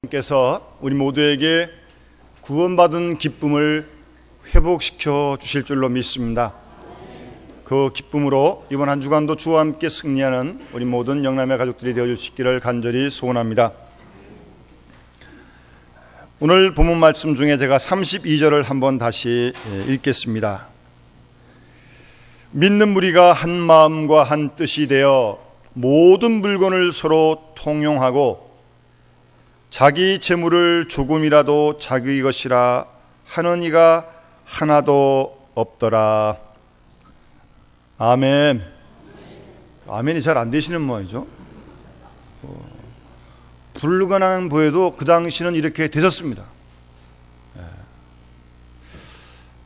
께서 우리 모두에게 구원받은 기쁨을 회복시켜 주실 줄로 믿습니다. 그 기쁨으로 이번 한 주간도 주와 함께 승리하는 우리 모든 영남의 가족들이 되어 주시기를 간절히 소원합니다. 오늘 본문 말씀 중에 제가 32절을 한번 다시 읽겠습니다. 믿는 무리가 한 마음과 한 뜻이 되어 모든 물건을 서로 통용하고 자기 재물을 조금이라도 자기 것이라 하는 이가 하나도 없더라. 아멘. 아멘이 잘 안 되시는 모양이죠. 불가능한 보여도 그 당시는 이렇게 되셨습니다.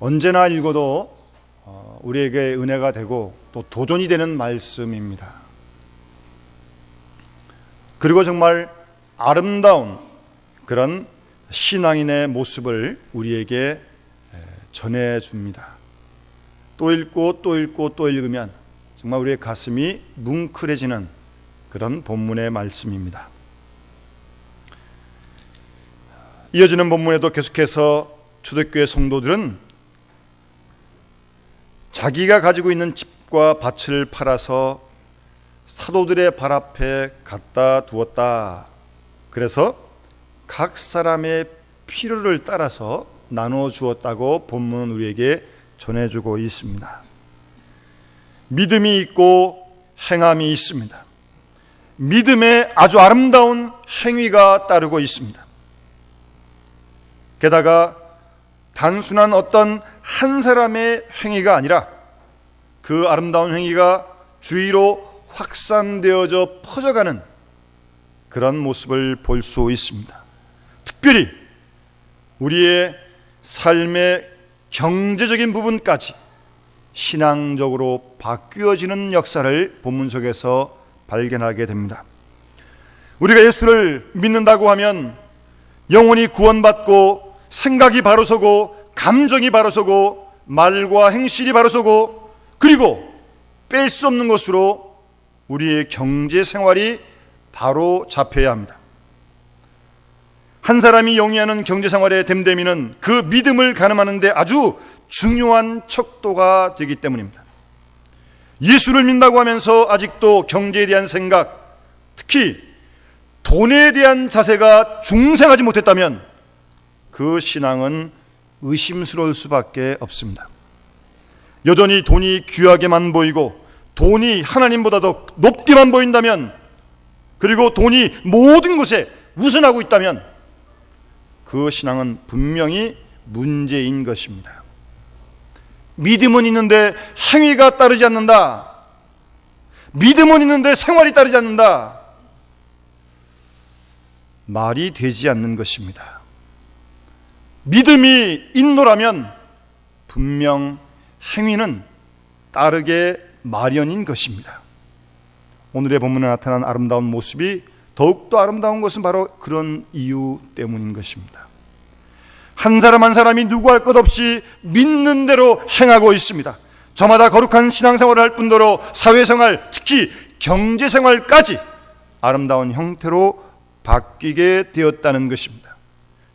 언제나 읽어도 우리에게 은혜가 되고 또 도전이 되는 말씀입니다. 그리고 정말 아름다운 그런 신앙인의 모습을 우리에게 전해줍니다. 또 읽고 또 읽고 또 읽으면 정말 우리의 가슴이 뭉클해지는 그런 본문의 말씀입니다. 이어지는 본문에도 계속해서 초대교회 성도들은 자기가 가지고 있는 집과 밭을 팔아서 사도들의 발 앞에 갖다 두었다. 그래서 각 사람의 필요를 따라서 나누어 주었다고 본문은 우리에게 전해주고 있습니다. 믿음이 있고 행함이 있습니다. 믿음에 아주 아름다운 행위가 따르고 있습니다. 게다가 단순한 어떤 한 사람의 행위가 아니라 그 아름다운 행위가 주위로 확산되어져 퍼져가는 그런 모습을 볼 수 있습니다. 특별히 우리의 삶의 경제적인 부분까지 신앙적으로 바뀌어지는 역사를 본문 속에서 발견하게 됩니다. 우리가 예수를 믿는다고 하면 영혼이 구원받고 생각이 바로 서고 감정이 바로 서고 말과 행실이 바로 서고 그리고 뺄 수 없는 것으로 우리의 경제 생활이 바로 잡혀야 합니다. 한 사람이 영위하는 경제생활의 됨됨이는 그 믿음을 가늠하는 데 아주 중요한 척도가 되기 때문입니다. 예수를 믿는다고 하면서 아직도 경제에 대한 생각, 특히 돈에 대한 자세가 중생하지 못했다면 그 신앙은 의심스러울 수밖에 없습니다. 여전히 돈이 귀하게만 보이고 돈이 하나님보다 더 높게만 보인다면, 그리고 돈이 모든 것에 우선하고 있다면 그 신앙은 분명히 문제인 것입니다. 믿음은 있는데 행위가 따르지 않는다. 믿음은 있는데 생활이 따르지 않는다. 말이 되지 않는 것입니다. 믿음이 있노라면 분명 행위는 따르게 마련인 것입니다. 오늘의 본문에 나타난 아름다운 모습이 더욱더 아름다운 것은 바로 그런 이유 때문인 것입니다. 한 사람 한 사람이 누구할 것 없이 믿는 대로 행하고 있습니다. 저마다 거룩한 신앙생활을 할 뿐더러 사회생활, 특히 경제생활까지 아름다운 형태로 바뀌게 되었다는 것입니다.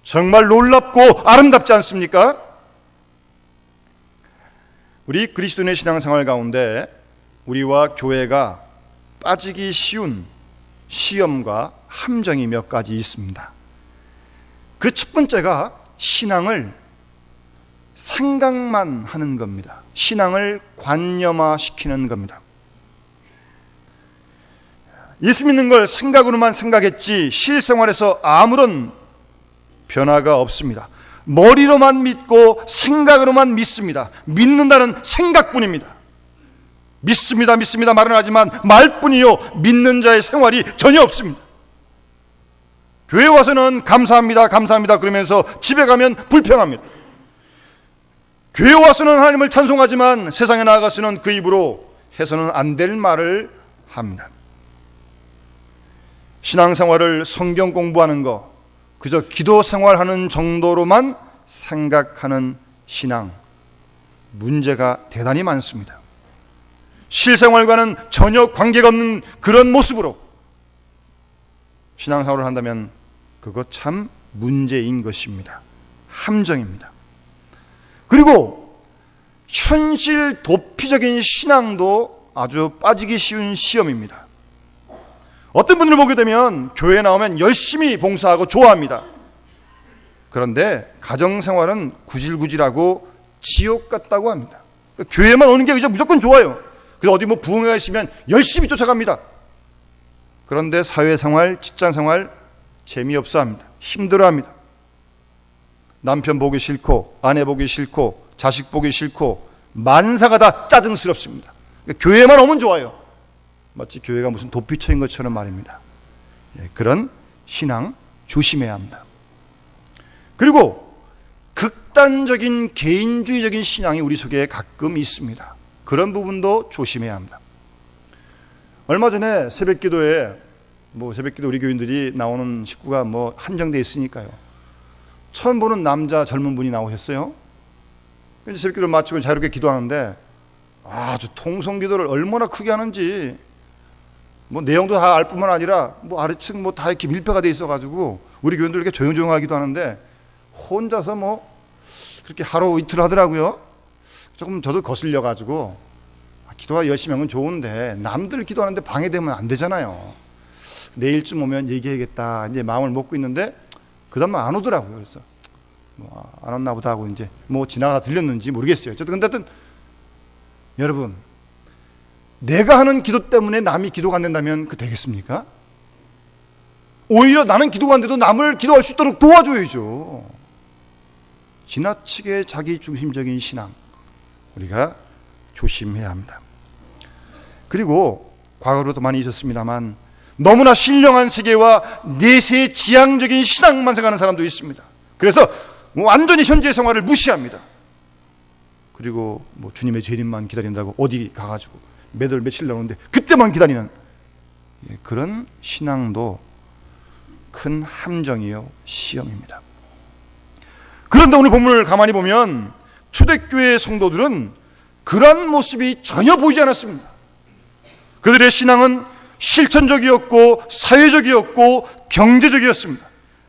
정말 놀랍고 아름답지 않습니까? 우리 그리스도인의 신앙생활 가운데 우리와 교회가 빠지기 쉬운 시험과 함정이 몇 가지 있습니다. 그 첫 번째가 신앙을 생각만 하는 겁니다. 신앙을 관념화시키는 겁니다. 예수 믿는 걸 생각으로만 생각했지 실생활에서 아무런 변화가 없습니다. 머리로만 믿고 생각으로만 믿습니다. 믿는다는 생각뿐입니다. 믿습니다 믿습니다 말은 하지만 말뿐이요 믿는 자의 생활이 전혀 없습니다. 교회 와서는 감사합니다 감사합니다 그러면서 집에 가면 불평합니다. 교회 와서는 하나님을 찬송하지만 세상에 나아가서는 그 입으로 해서는 안 될 말을 합니다. 신앙생활을 성경 공부하는 거, 그저 기도 생활하는 정도로만 생각하는 신앙, 문제가 대단히 많습니다. 실생활과는 전혀 관계가 없는 그런 모습으로 신앙생활을 한다면 그거 참 문제인 것입니다. 함정입니다. 그리고 현실 도피적인 신앙도 아주 빠지기 쉬운 시험입니다. 어떤 분들을 보게 되면 교회에 나오면 열심히 봉사하고 좋아합니다. 그런데 가정생활은 구질구질하고 지옥 같다고 합니다. 교회만 오는 게 무조건 좋아요. 그래서 어디 뭐 부흥회가 있으면 열심히 쫓아갑니다. 그런데 사회생활, 직장생활 재미없어 합니다. 힘들어합니다. 남편 보기 싫고 아내 보기 싫고 자식 보기 싫고 만사가 다 짜증스럽습니다. 교회만 오면 좋아요. 마치 교회가 무슨 도피처인 것처럼 말입니다. 그런 신앙 조심해야 합니다. 그리고 극단적인 개인주의적인 신앙이 우리 속에 가끔 있습니다. 그런 부분도 조심해야 합니다. 얼마 전에 새벽기도에 새벽기도 우리 교인들이 나오는 식구가 한정돼 있으니까요. 처음 보는 남자 젊은 분이 나오셨어요. 새벽기도를 마치고 자유롭게 기도하는데 아주 통성기도를 얼마나 크게 하는지 내용도 다 알 뿐만 아니라 아래층 다 이렇게 밀폐가 돼 있어가지고 우리 교인들 이렇게 조용조용하기도 하는데 혼자서 그렇게 하루 이틀 하더라고요. 조금 저도 거슬려가지고 기도가 열심히 하면 좋은데 남들 기도하는데 방해되면 안 되잖아요. 내일쯤 오면 얘기해야겠다 이제 마음을 먹고 있는데 그 다음은 안 오더라고요. 그래서 안 왔나 보다 하고 이제 지나가다 들렸는지 모르겠어요. 어쨌든 근데 여러분, 내가 하는 기도 때문에 남이 기도가 안 된다면 그 되겠습니까? 오히려 나는 기도가 안 돼도 남을 기도할 수 있도록 도와줘야죠. 지나치게 자기 중심적인 신앙 우리가 조심해야 합니다. 그리고 과거로도 많이 있었습니다만 너무나 신령한 세계와 내세 지향적인 신앙만 생각하는 사람도 있습니다. 그래서 완전히 현재 생활을 무시합니다. 그리고 주님의 재림만 기다린다고 어디 가가지고 매달 며칠 나오는데 그때만 기다리는 그런 신앙도 큰 함정이요 시험입니다. 그런데 오늘 본문을 가만히 보면 초대교회 성도들은 그러한 모습이 전혀 보이지 않았습니다. 그들의 신앙은 실천적이었고 사회적이었고 경제적이었습니다.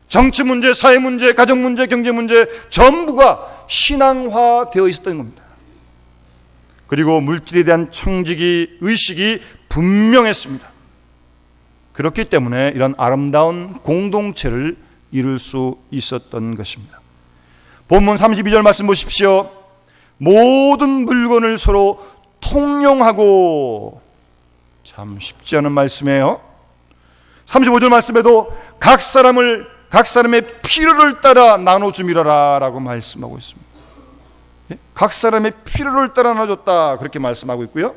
정치 문제, 사회 문제, 가정 문제, 경제 문제 전부가 신앙화되어 있었던 겁니다. 그리고 물질에 대한 청지기 의식이 분명했습니다. 그렇기 때문에 이런 아름다운 공동체를 이룰 수 있었던 것입니다. 본문 32절 말씀 보십시오. 모든 물건을 서로 통용하고, 참 쉽지 않은 말씀이에요. 35절 말씀에도 각 사람의 필요를 따라 나눠주미라라 라고 말씀하고 있습니다. 각 사람의 필요를 따라 나눠줬다 그렇게 말씀하고 있고요.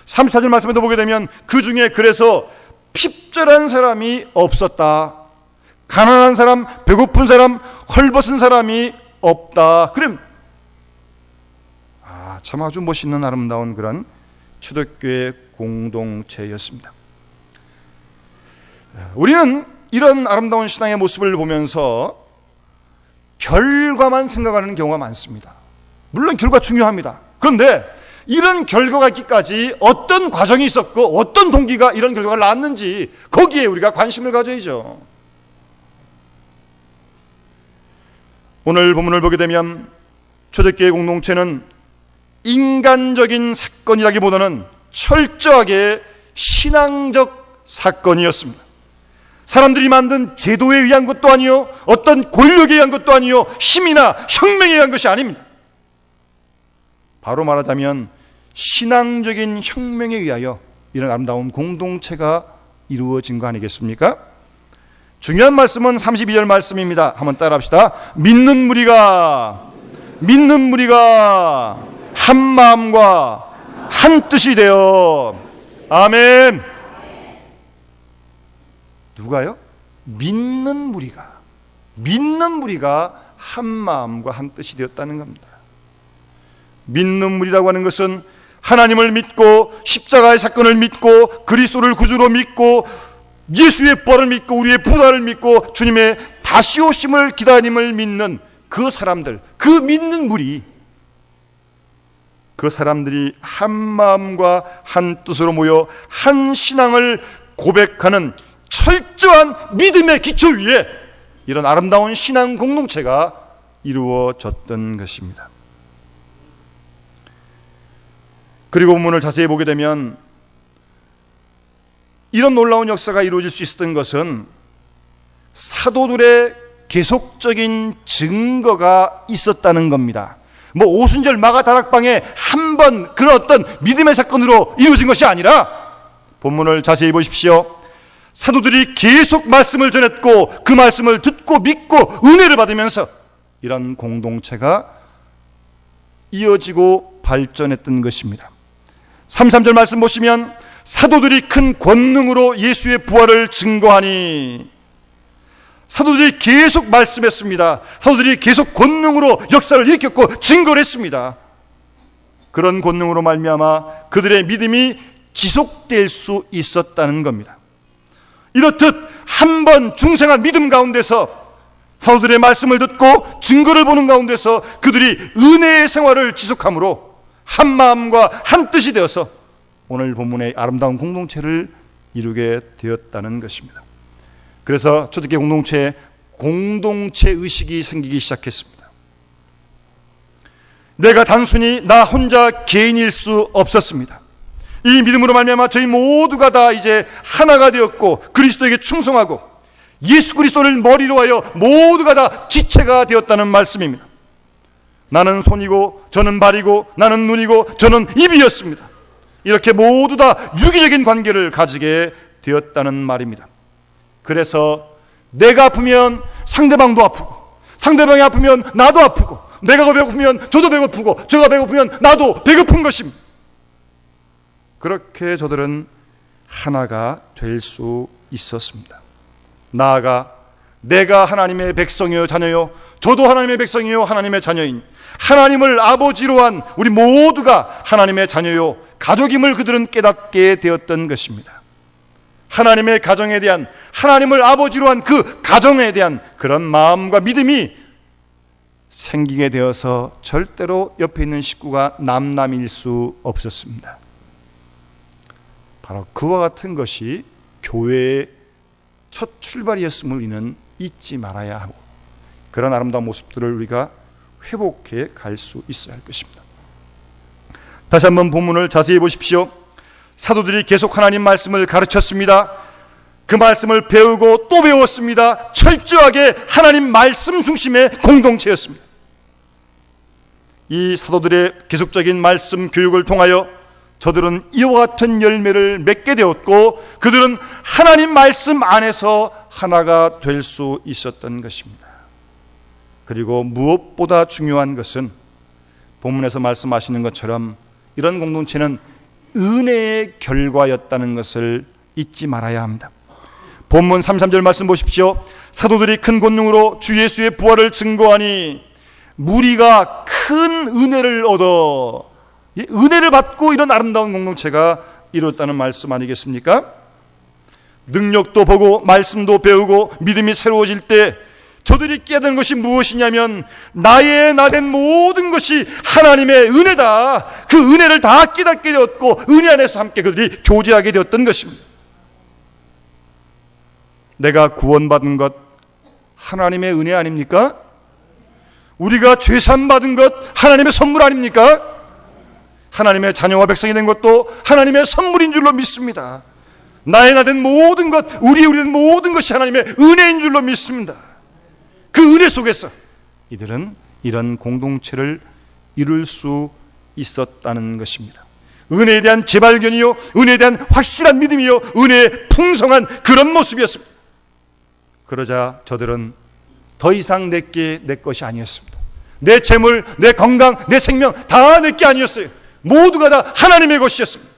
34절 말씀에도 보게 되면 그 중에 그래서 핍절한 사람이 없었다. 가난한 사람, 배고픈 사람, 헐벗은 사람이 없다. 그럼 참 아주 멋있는 아름다운 그런 초대교회 공동체였습니다. 우리는 이런 아름다운 신앙의 모습을 보면서 결과만 생각하는 경우가 많습니다. 물론 결과 중요합니다. 그런데 이런 결과가 있기까지 어떤 과정이 있었고 어떤 동기가 이런 결과를 낳았는지 거기에 우리가 관심을 가져야죠. 오늘 본문을 보게 되면 초대교회 공동체는 인간적인 사건이라기보다는 철저하게 신앙적 사건이었습니다. 사람들이 만든 제도에 의한 것도 아니요, 어떤 권력에 의한 것도 아니요, 힘이나 혁명에 의한 것이 아닙니다. 바로 말하자면 신앙적인 혁명에 의하여 이런 아름다운 공동체가 이루어진 거 아니겠습니까? 중요한 말씀은 32절 말씀입니다. 한번 따라합시다. 믿는 무리가 한 마음과 한 뜻이 되어. 아멘. 누가요? 믿는 무리가 한 마음과 한 뜻이 되었다는 겁니다. 믿는 무리라고 하는 것은 하나님을 믿고 십자가의 사건을 믿고 그리스도를 구주로 믿고 예수의 부활을 믿고 우리의 부활을 믿고 주님의 다시 오심을 기다림을 믿는 그 사람들, 그 믿는 무리, 그 사람들이 한 마음과 한 뜻으로 모여 한 신앙을 고백하는 철저한 믿음의 기초 위에 이런 아름다운 신앙 공동체가 이루어졌던 것입니다. 그리고 본문을 자세히 보게 되면 이런 놀라운 역사가 이루어질 수 있었던 것은 사도들의 계속적인 증거가 있었다는 겁니다. 뭐 오순절 마가다락방에 한 번 그런 어떤 믿음의 사건으로 이루어진 것이 아니라 본문을 자세히 보십시오. 사도들이 계속 말씀을 전했고 그 말씀을 듣고 믿고 은혜를 받으면서 이런 공동체가 이어지고 발전했던 것입니다. 33절 말씀 보시면 사도들이 큰 권능으로 예수의 부활을 증거하니, 사도들이 계속 말씀했습니다. 사도들이 계속 권능으로 역사를 일으켰고 증거를 했습니다. 그런 권능으로 말미암아 그들의 믿음이 지속될 수 있었다는 겁니다. 이렇듯 한 번 중생한 믿음 가운데서 사도들의 말씀을 듣고 증거를 보는 가운데서 그들이 은혜의 생활을 지속함으로 한 마음과 한 뜻이 되어서 오늘 본문의 아름다운 공동체를 이루게 되었다는 것입니다. 그래서 초대교회 공동체에 공동체 의식이 생기기 시작했습니다. 내가 단순히 나 혼자 개인일 수 없었습니다. 이 믿음으로 말미암아 저희 모두가 다 이제 하나가 되었고 그리스도에게 충성하고 예수 그리스도를 머리로 하여 모두가 다 지체가 되었다는 말씀입니다. 나는 손이고 저는 발이고 나는 눈이고 저는 입이었습니다. 이렇게 모두 다 유기적인 관계를 가지게 되었다는 말입니다. 그래서 내가 아프면 상대방도 아프고 상대방이 아프면 나도 아프고 내가 배고프면 저도 배고프고 저가 배고프면 나도 배고픈 것입니다. 그렇게 저들은 하나가 될 수 있었습니다. 나아가 내가 하나님의 백성이요 자녀요, 저도 하나님의 백성이요 하나님의 자녀인 하나님을 아버지로 한 우리 모두가 하나님의 자녀요 가족임을 그들은 깨닫게 되었던 것입니다. 하나님의 가정에 대한, 하나님을 아버지로 한 그 가정에 대한 그런 마음과 믿음이 생기게 되어서 절대로 옆에 있는 식구가 남남일 수 없었습니다. 바로 그와 같은 것이 교회의 첫 출발이었음을 우리는 잊지 말아야 하고 그런 아름다운 모습들을 우리가 회복해 갈 수 있어야 할 것입니다. 다시 한번 본문을 자세히 보십시오. 사도들이 계속 하나님 말씀을 가르쳤습니다. 그 말씀을 배우고 또 배웠습니다. 철저하게 하나님 말씀 중심의 공동체였습니다. 이 사도들의 계속적인 말씀 교육을 통하여 저들은 이와 같은 열매를 맺게 되었고 그들은 하나님 말씀 안에서 하나가 될 수 있었던 것입니다. 그리고 무엇보다 중요한 것은 본문에서 말씀하시는 것처럼 이런 공동체는 은혜의 결과였다는 것을 잊지 말아야 합니다. 본문 33절 말씀 보십시오. 사도들이 큰 권능으로 주 예수의 부활을 증거하니 무리가 큰 은혜를 얻어, 은혜를 받고 이런 아름다운 공동체가 이루어졌다는 말씀 아니겠습니까? 능력도 보고 말씀도 배우고 믿음이 새로워질 때 저들이 깨닫는 것이 무엇이냐면 나의 나된 모든 것이 하나님의 은혜다. 그 은혜를 다 깨닫게 되었고 은혜 안에서 함께 그들이 교제하게 되었던 것입니다. 내가 구원받은 것 하나님의 은혜 아닙니까? 우리가 죄산받은 것 하나님의 선물 아닙니까? 하나님의 자녀와 백성이 된 것도 하나님의 선물인 줄로 믿습니다. 나의 나된 모든 것, 우리의 모든 것이 하나님의 은혜인 줄로 믿습니다. 그 은혜 속에서 이들은 이런 공동체를 이룰 수 있었다는 것입니다. 은혜에 대한 재발견이요, 은혜에 대한 확실한 믿음이요, 은혜의 풍성한 그런 모습이었습니다. 그러자 저들은 더 이상 내게 내 것이 아니었습니다. 내 재물, 내 건강, 내 생명 다 내게 아니었어요. 모두가 다 하나님의 것이었습니다.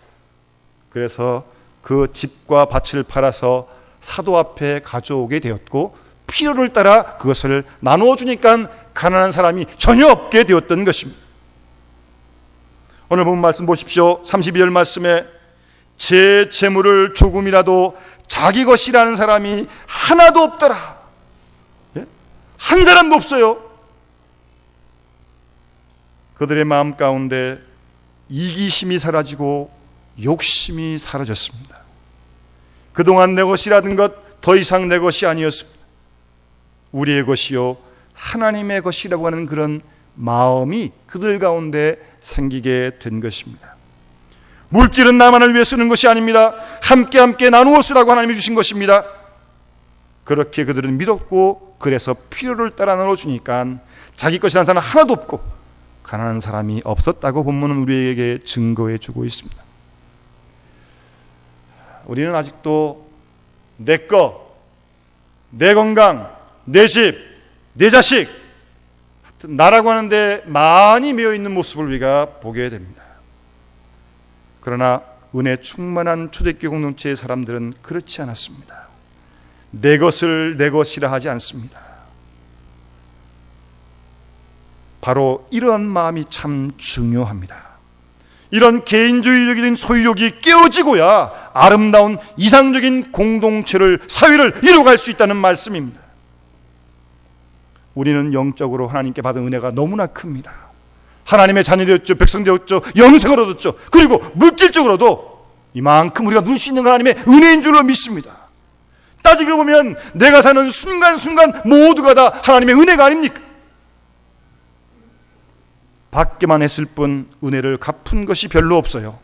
그래서 그 집과 밭을 팔아서 사도 앞에 가져오게 되었고 필요를 따라 그것을 나누어 주니까 가난한 사람이 전혀 없게 되었던 것입니다. 오늘 본 말씀 보십시오. 32절 말씀에 제 재물을 조금이라도 자기 것이라는 사람이 하나도 없더라. 한 사람도 없어요. 그들의 마음 가운데 이기심이 사라지고 욕심이 사라졌습니다. 그동안 내 것이라는 것 더 이상 내 것이 아니었습니다. 우리의 것이요 하나님의 것이라고 하는 그런 마음이 그들 가운데 생기게 된 것입니다. 물질은 나만을 위해 쓰는 것이 아닙니다. 함께 나누어 쓰라고 하나님이 주신 것입니다. 그렇게 그들은 믿었고, 그래서 필요를 따라 나눠주니까 자기 것이라는 사람은 하나도 없고 가난한 사람이 없었다고 본문은 우리에게 증거해 주고 있습니다. 우리는 아직도 내 것, 내 건강, 내 집, 내 자식, 하여튼 나라고 하는데 많이 매여 있는 모습을 우리가 보게 됩니다. 그러나 은혜 충만한 초대교회 공동체의 사람들은 그렇지 않았습니다. 내 것을 내 것이라 하지 않습니다. 바로 이런 마음이 참 중요합니다. 이런 개인주의적인 소유욕이 깨어지고야 아름다운 이상적인 공동체를, 사회를 이루어갈 수 있다는 말씀입니다. 우리는 영적으로 하나님께 받은 은혜가 너무나 큽니다. 하나님의 자녀 되었죠. 백성 되었죠. 영생을 얻었죠. 그리고 물질적으로도 이만큼 우리가 누릴 수 있는 하나님의 은혜인 줄로 믿습니다. 따지고 보면 내가 사는 순간순간 모두가 다 하나님의 은혜가 아닙니까? 받기만 했을 뿐 은혜를 갚은 것이 별로 없어요.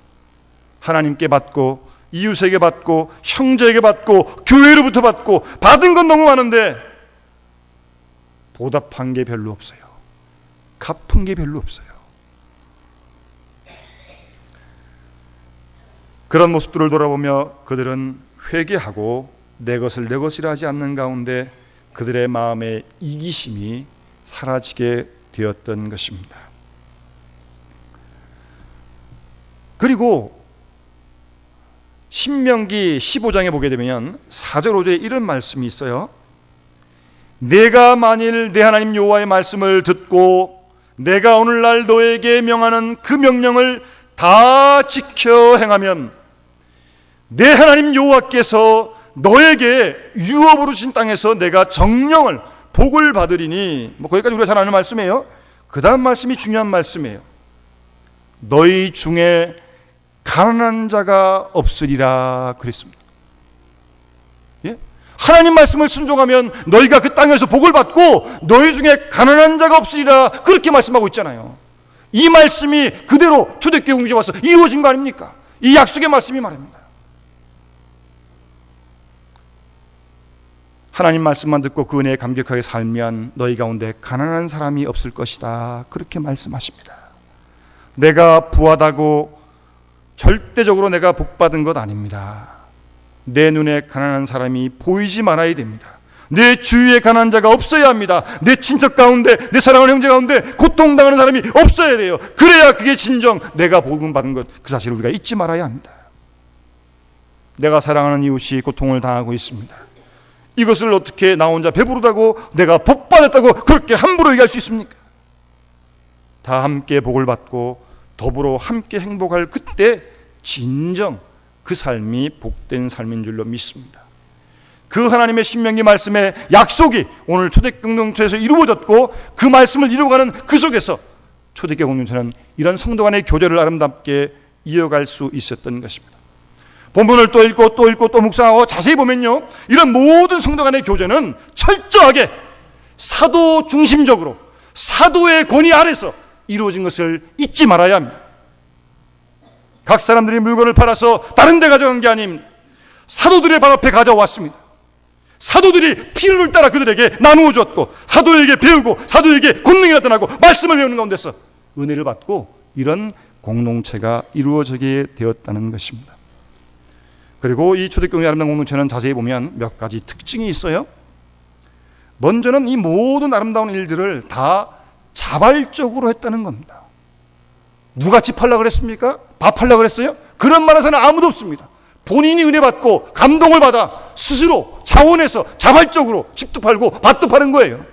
하나님께 받고, 이웃에게 받고, 형제에게 받고, 교회로부터 받고, 받은 건 너무 많은데 보답한 게 별로 없어요. 갚은 게 별로 없어요. 그런 모습들을 돌아보며 그들은 회개하고 내 것을 내 것이라 하지 않는 가운데 그들의 마음의 이기심이 사라지게 되었던 것입니다. 그리고 신명기 15장에 보게 되면 4절 5절에 이런 말씀이 있어요. 내가 만일 내 하나님 여호와의 말씀을 듣고 내가 오늘날 너에게 명하는 그 명령을 다 지켜 행하면 내 하나님 여호와께서 너에게 유업으로 주신 땅에서 내가 정령을 복을 받으리니, 거기까지 우리가 잘 아는 말씀이에요. 그 다음 말씀이 중요한 말씀이에요. 너희 중에 가난한 자가 없으리라 그랬습니다. 예? 하나님 말씀을 순종하면 너희가 그 땅에서 복을 받고 너희 중에 가난한 자가 없으리라 그렇게 말씀하고 있잖아요. 이 말씀이 그대로 초대교회 공동체에 와서 이루어진 거 아닙니까? 이 약속의 말씀이 말입니다. 하나님 말씀만 듣고 그 은혜에 감격하게 살면 너희 가운데 가난한 사람이 없을 것이다 그렇게 말씀하십니다. 내가 부하다고 절대적으로 내가 복받은 것 아닙니다. 내 눈에 가난한 사람이 보이지 말아야 됩니다. 내 주위에 가난한 자가 없어야 합니다. 내 친척 가운데, 내 사랑하는 형제 가운데 고통당하는 사람이 없어야 돼요. 그래야 그게 진정 내가 복음 받은 것, 그 사실을 우리가 잊지 말아야 합니다. 내가 사랑하는 이웃이 고통을 당하고 있습니다. 이것을 어떻게 나 혼자 배부르다고, 내가 복 받았다고 그렇게 함부로 얘기할 수 있습니까? 다 함께 복을 받고 더불어 함께 행복할 그때 진정 그 삶이 복된 삶인 줄로 믿습니다. 그 하나님의 신명기 말씀의 약속이 오늘 초대교회 공동체에서 이루어졌고, 그 말씀을 이루어가는 그 속에서 초대교회 공동체는 이런 성도 간의 교제를 아름답게 이어갈 수 있었던 것입니다. 본문을 또 읽고 또 읽고 또 묵상하고 자세히 보면요, 이런 모든 성도 간의 교제는 철저하게 사도 중심적으로 사도의 권위 아래서 이루어진 것을 잊지 말아야 합니다. 각 사람들이 물건을 팔아서 다른 데 가져간 게 아닙니다. 사도들의 발 앞에 가져왔습니다. 사도들이 필요를 따라 그들에게 나누어 주었고, 사도에게 배우고 사도에게 권능이 나타나고 말씀을 배우는 가운데서 은혜를 받고 이런 공동체가 이루어지게 되었다는 것입니다. 그리고 이 초대교회 아름다운 공동체는 자세히 보면 몇 가지 특징이 있어요. 먼저는 이 모든 아름다운 일들을 다 자발적으로 했다는 겁니다. 누가 집 팔려고 그랬습니까? 밥 팔려고 그랬어요? 그런 말에서는 아무도 없습니다. 본인이 은혜 받고 감동을 받아 스스로 자원해서 자발적으로 집도 팔고 밭도 파는 거예요.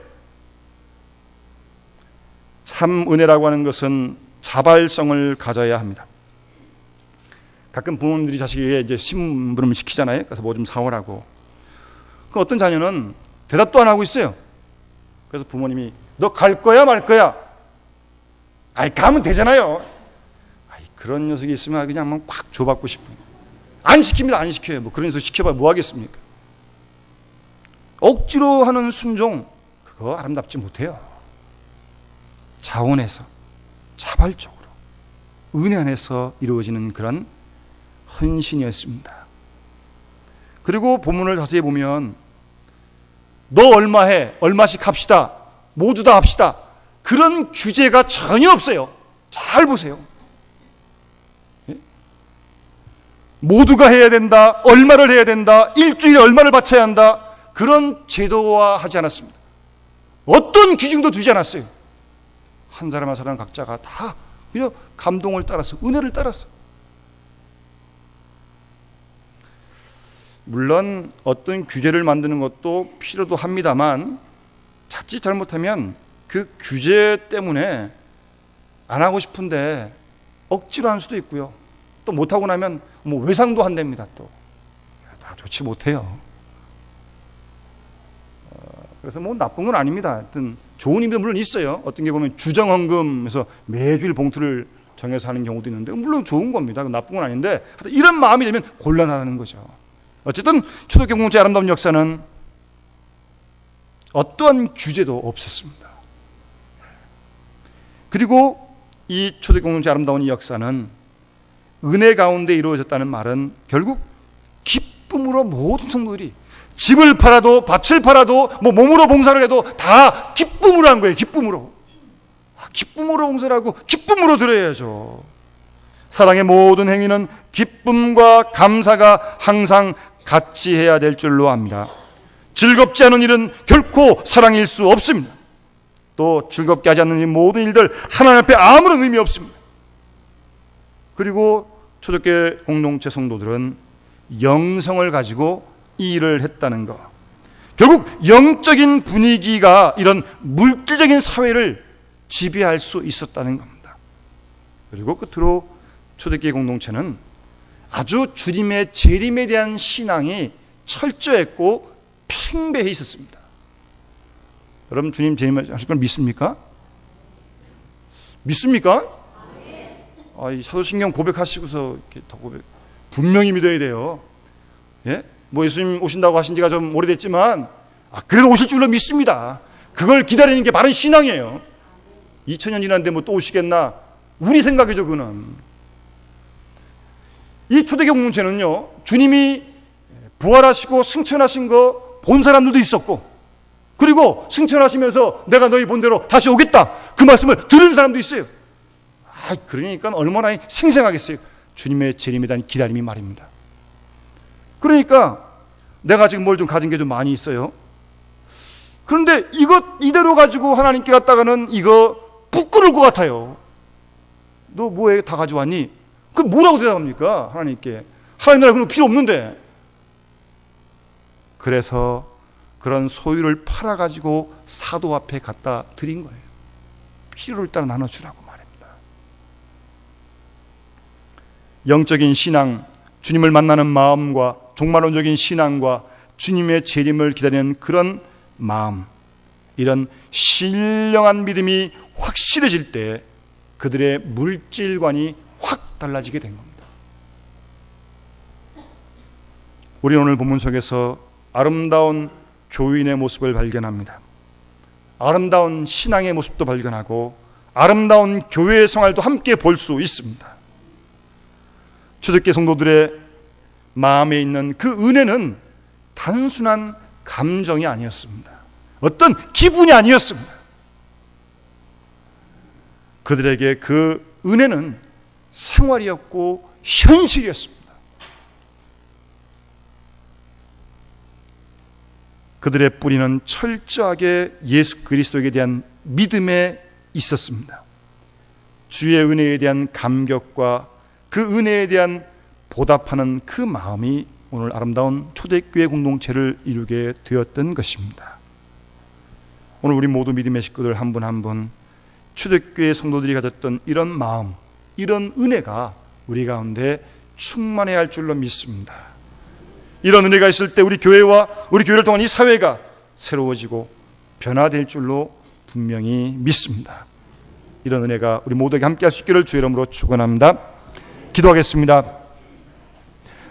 참 은혜라고 하는 것은 자발성을 가져야 합니다. 가끔 부모님들이 자식에게 이제 심부름을 시키잖아요. 그래서 뭐 좀 사오라고. 그 어떤 자녀는 대답도 안 하고 있어요. 그래서 부모님이 너 갈 거야 말 거야? 아이 가면 되잖아요. 아이 그런 녀석이 있으면 그냥 한번 꽉 줘받고 싶어요. 안 시킵니다. 안 시켜요. 뭐 그런 녀석 시켜봐 뭐 하겠습니까? 억지로 하는 순종, 그거 아름답지 못해요. 자원해서, 자발적으로, 은혜 안에서 이루어지는 그런 헌신이었습니다. 그리고 본문을 자세히 보면 너 얼마 해, 얼마씩 합시다, 모두 다 합시다, 그런 규제가 전혀 없어요. 잘 보세요. 모두가 해야 된다, 얼마를 해야 된다, 일주일에 얼마를 바쳐야 한다, 그런 제도화하지 않았습니다. 어떤 기준도 두지 않았어요. 한 사람 한 사람 각자가 다 그냥 감동을 따라서, 은혜를 따라서. 물론 어떤 규제를 만드는 것도 필요도 합니다만 자칫 잘못하면 그 규제 때문에 안 하고 싶은데 억지로 할 수도 있고요. 또 못하고 나면 뭐 외상도 한답니다. 또 다 좋지 못해요. 그래서 뭐 나쁜 건 아닙니다. 하여튼 좋은 의미도 물론 있어요. 어떤 게 보면 주정헌금에서 매주일 봉투를 정해서 하는 경우도 있는데 물론 좋은 겁니다. 나쁜 건 아닌데 이런 마음이 되면 곤란하다는 거죠. 어쨌든 초대교회 공동체의 아름다운 역사는 어떠한 규제도 없었습니다. 그리고 이 초대교회 공동체의 아름다운 이 역사는 은혜 가운데 이루어졌다는 말은 결국 기쁨으로 모든 성도들이 집을 팔아도 밭을 팔아도 뭐 몸으로 봉사를 해도 다 기쁨으로 한 거예요. 기쁨으로. 기쁨으로 봉사를 하고 기쁨으로 드려야죠. 사랑의 모든 행위는 기쁨과 감사가 항상 같이 해야 될 줄로 압니다. 즐겁지 않은 일은 결코 사랑일 수 없습니다. 또 즐겁게 하지 않는 이 모든 일들 하나님 앞에 아무런 의미 없습니다. 그리고 초대교회 공동체 성도들은 영성을 가지고 이 일을 했다는 것. 결국 영적인 분위기가 이런 물질적인 사회를 지배할 수 있었다는 겁니다. 그리고 끝으로 초대교회 공동체는 아주 주님의 재림에 대한 신앙이 철저했고 팽배해 있었습니다. 여러분 주님 재림하실 걸 믿습니까? 믿습니까? 이 사도신경 고백하시고서 이렇게 더 고백 분명히 믿어야 돼요. 예? 뭐 예수님 오신다고 하신 지가 좀 오래됐지만 그래도 오실 줄로 믿습니다. 그걸 기다리는 게 바른 신앙이에요. 2000년 지났는데 뭐 또 오시겠나? 우리 생각이죠. 그는 이 초대교회 공동체는요, 주님이 부활하시고 승천하신 거 본 사람들도 있었고, 그리고 승천하시면서 내가 너희 본대로 다시 오겠다 그 말씀을 들은 사람도 있어요. 그러니까 얼마나 생생하겠어요. 주님의 재림에 대한 기다림이 말입니다. 그러니까 내가 지금 뭘 좀 가진 게 좀 많이 있어요. 그런데 이대로 가지고 하나님께 갔다가는 이거 부끄러울 것 같아요. 너 뭐에 다 가져왔니? 그 뭐라고 대답합니까? 하나님께. 하나님 나라 그런 거 필요 없는데. 그래서 그런 소유를 팔아가지고 사도 앞에 갖다 드린 거예요. 필요를 따라 나눠주라고 말입니다. 영적인 신앙, 주님을 만나는 마음과 종말론적인 신앙과 주님의 재림을 기다리는 그런 마음, 이런 신령한 믿음이 확실해질 때 그들의 물질관이 확 달라지게 된 겁니다. 우리는 오늘 본문 속에서 아름다운 교인의 모습을 발견합니다. 아름다운 신앙의 모습도 발견하고 아름다운 교회의 생활도 함께 볼 수 있습니다. 초대교회 성도들의 마음에 있는 그 은혜는 단순한 감정이 아니었습니다. 어떤 기분이 아니었습니다. 그들에게 그 은혜는 생활이었고 현실이었습니다. 그들의 뿌리는 철저하게 예수 그리스도에 대한 믿음에 있었습니다. 주의 은혜에 대한 감격과 그 은혜에 대한 보답하는 그 마음이 오늘 아름다운 초대교회 공동체를 이루게 되었던 것입니다. 오늘 우리 모두 믿음의 식구들 한 분 한 분 초대교회 성도들이 가졌던 이런 마음, 이런 은혜가 우리 가운데 충만해야 할 줄로 믿습니다. 이런 은혜가 있을 때 우리 교회와 우리 교회를 통한 이 사회가 새로워지고 변화될 줄로 분명히 믿습니다. 이런 은혜가 우리 모두에게 함께 할 수 있기를 주의 이름으로 축원합니다. 기도하겠습니다.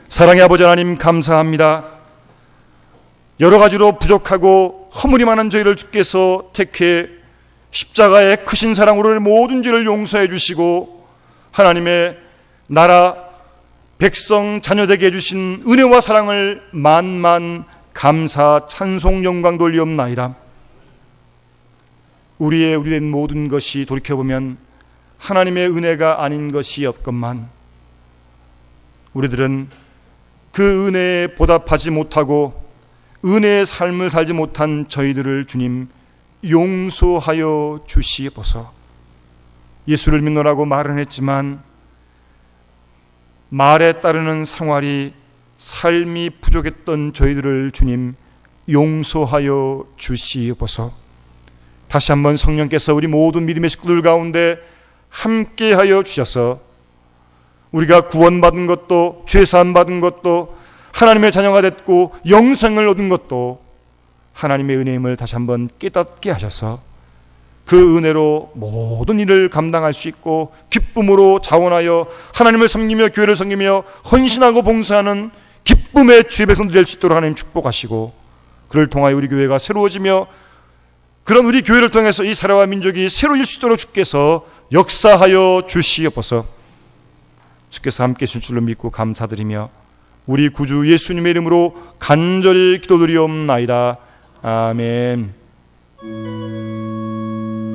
사랑의 아버지 하나님 감사합니다. 여러 가지로 부족하고 허물이 많은 저희를 주께서 택해 십자가의 크신 사랑으로 모든 죄를 용서해 주시고 하나님의 나라 백성 자녀되게 해주신 은혜와 사랑을 만만 감사 찬송 영광 돌리옵나이다. 우리된 모든 것이 돌이켜보면 하나님의 은혜가 아닌 것이 없건만 우리들은 그 은혜에 보답하지 못하고 은혜의 삶을 살지 못한 저희들을 주님 용서하여 주시옵소서. 예수를 믿노라고 말은 했지만 말에 따르는 생활이 삶이 부족했던 저희들을 주님 용서하여 주시옵소서. 다시 한번 성령께서 우리 모든 믿음의 식구들 가운데 함께하여 주셔서 우리가 구원받은 것도 죄사함 받은 것도 하나님의 자녀가 됐고 영생을 얻은 것도 하나님의 은혜임을 다시 한번 깨닫게 하셔서 그 은혜로 모든 일을 감당할 수 있고 기쁨으로 자원하여 하나님을 섬기며 교회를 섬기며 헌신하고 봉사하는 기쁨의 주의 백성들 될 수 있도록 하나님 축복하시고 그를 통하여 우리 교회가 새로워지며 그런 우리 교회를 통해서 이 사회와 민족이 새로워질 수 있도록 주께서 역사하여 주시옵소서. 주께서 함께 하실 줄로 믿고 감사드리며 우리 구주 예수님의 이름으로 간절히 기도드리옵나이다. 아멘.